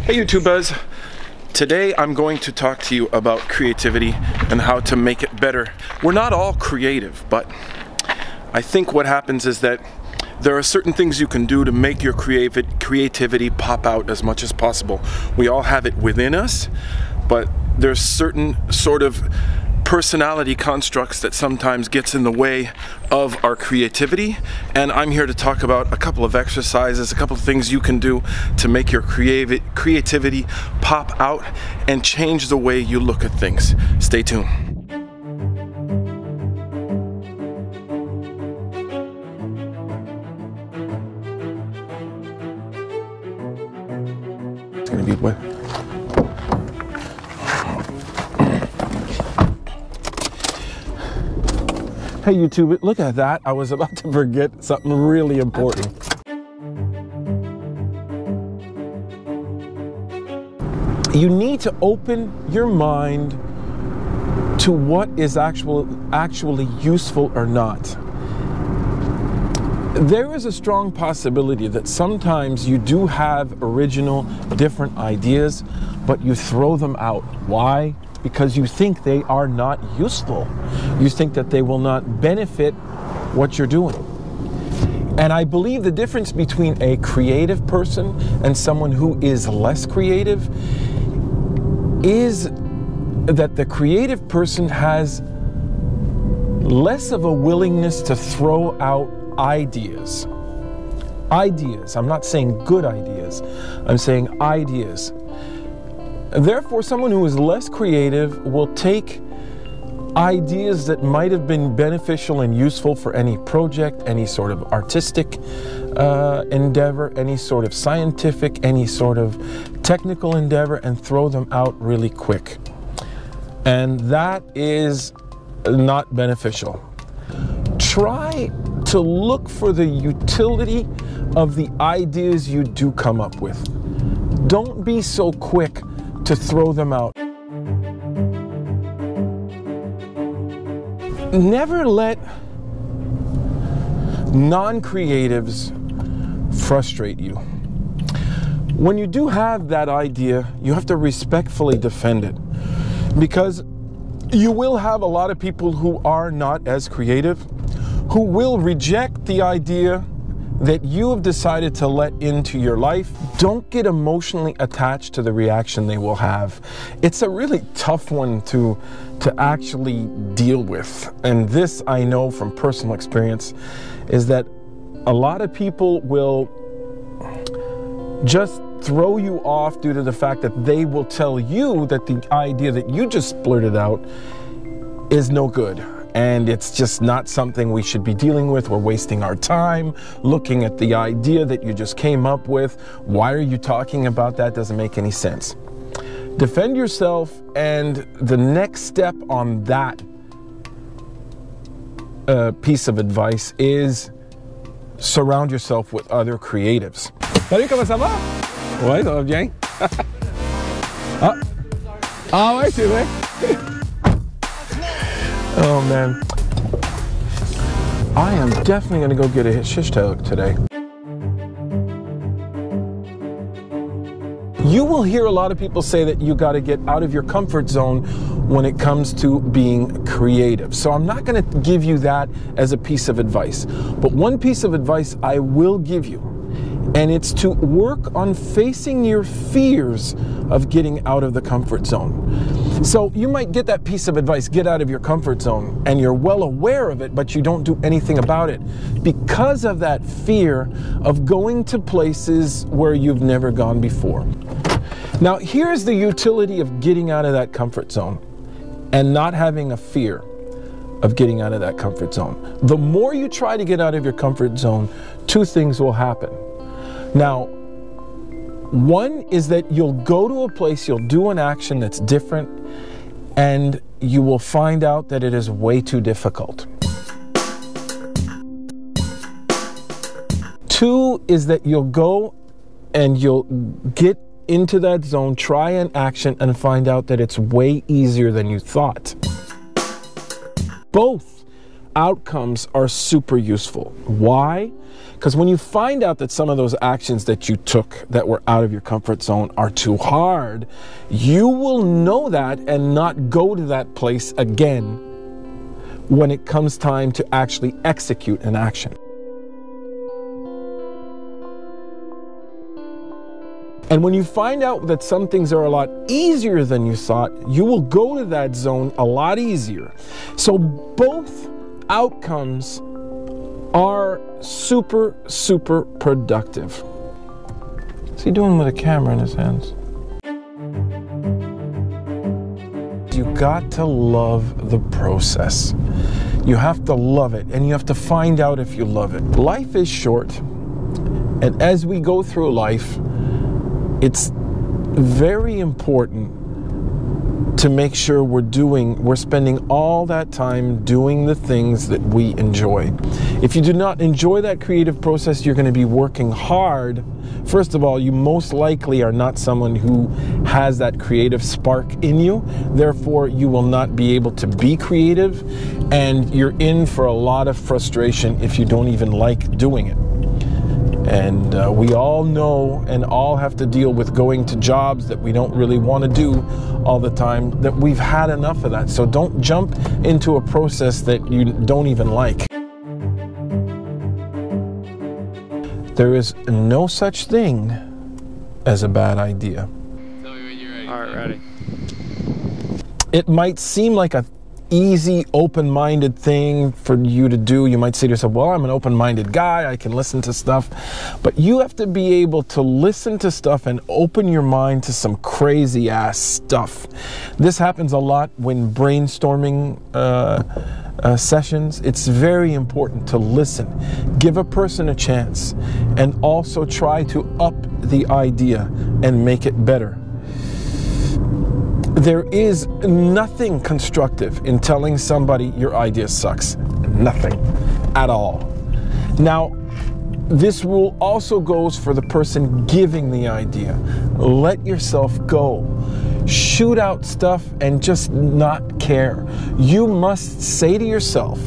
Hey YouTubers, today I'm going to talk to you about creativity and how to make it better. We're not all creative, but I think what happens is that there are certain things you can do to make your creativity pop out as much as possible. We all have it within us, but there's certain sort of personality constructs that sometimes gets in the way of our creativity, and I'm here to talk about a couple of exercises, a couple of things you can do to make your creativity pop out and change the way you look at things. Stay tuned. It's gonna be what? Hey YouTube, look at that. I was about to forget something really important. You need to open your mind to what is actually useful or not. There is a strong possibility that sometimes you do have original, different ideas, but you throw them out. Why? Because you think they are not useful. You think that they will not benefit what you're doing. And I believe the difference between a creative person and someone who is less creative is that the creative person has less of a willingness to throw out ideas. Ideas. I'm not saying good ideas. I'm saying ideas. Therefore, someone who is less creative will take ideas that might have been beneficial and useful for any project, any sort of artistic endeavor, any sort of scientific, any sort of technical endeavor, and throw them out really quick. And that is not beneficial. Try to look for the utility of the ideas you do come up with. Don't be so quick to throw them out. Never let non-creatives frustrate you. When you do have that idea, you have to respectfully defend it, because you will have a lot of people who are not as creative, who will reject the idea that you have decided to let into your life. Don't get emotionally attached to the reaction they will have. It's a really tough one to actually deal with. And this, I know from personal experience, is that a lot of people will just throw you off due to the fact that they will tell you that the idea that you just blurted out is no good. And it's just not something we should be dealing with. We're wasting our time looking at the idea that you just came up with. Why are you talking about that? Doesn't make any sense. Defend yourself, and the next step on that piece of advice is surround yourself with other creatives. Salut, comment ça va? Ouais, ça va bien. Ah ouais, c'est vrai. Oh man, I am definitely going to go get a shish kebab today. You will hear a lot of people say that you got to get out of your comfort zone when it comes to being creative. So I'm not going to give you that as a piece of advice. But one piece of advice I will give you, and it's to work on facing your fears of getting out of the comfort zone. So you might get that piece of advice, get out of your comfort zone, and you're well aware of it, but you don't do anything about it because of that fear of going to places where you've never gone before. Now, here's the utility of getting out of that comfort zone and not having a fear of getting out of that comfort zone. The more you try to get out of your comfort zone, two things will happen. Now, one is that you'll go to a place, you'll do an action that's different, and you will find out that it is way too difficult. Two is that you'll go and you'll get into that zone, try an action, and find out that it's way easier than you thought. Both outcomes are super useful. Why? Because when you find out that some of those actions that you took that were out of your comfort zone are too hard, you will know that and not go to that place again when it comes time to actually execute an action. And when you find out that some things are a lot easier than you thought, you will go to that zone a lot easier. So both outcomes are super, super productive. What's he doing with a camera in his hands? You got to love the process. You have to love it, and you have to find out if you love it. Life is short, and as we go through life, it's very important to make sure we're spending all that time doing the things that we enjoy. If you do not enjoy that creative process, you're going to be working hard. First of all, you most likely are not someone who has that creative spark in you. Therefore, you will not be able to be creative, and you're in for a lot of frustration if you don't even like doing it. And we all know and all have to deal with going to jobs that we don't really want to do all the time, that we've had enough of that. So don't jump into a process that you don't even like. There is no such thing as a bad idea. Tell me when you're ready. All right, ready. It might seem like a easy, open-minded thing for you to do. You might say to yourself, well, I'm an open-minded guy, I can listen to stuff. But you have to be able to listen to stuff and open your mind to some crazy-ass stuff. This happens a lot when brainstorming sessions. It's very important to listen. Give a person a chance, and also try to up the idea and make it better. There is nothing constructive in telling somebody your idea sucks. Nothing at all. Now, this rule also goes for the person giving the idea. Let yourself go. Shoot out stuff and just not care. You must say to yourself,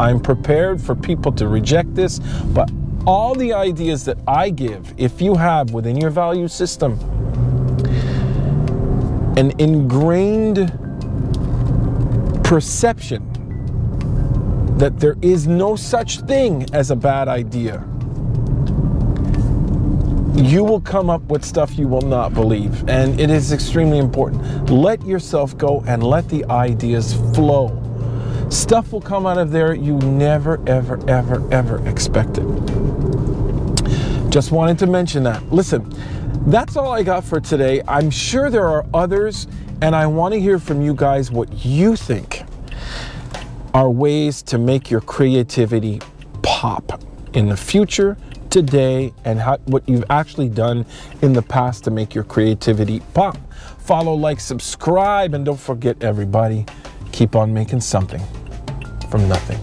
I'm prepared for people to reject this, but all the ideas that I give, if you have within your value system an ingrained perception that there is no such thing as a bad idea, you will come up with stuff you will not believe. And it is extremely important. Let yourself go and let the ideas flow. Stuff will come out of there you never, ever, ever, ever expected. Just wanted to mention that. Listen, that's all I got for today. I'm sure there are others, and I want to hear from you guys what you think are ways to make your creativity pop in the future, today, and what you've actually done in the past to make your creativity pop. Follow, like, subscribe, and don't forget, everybody, keep on making something from nothing.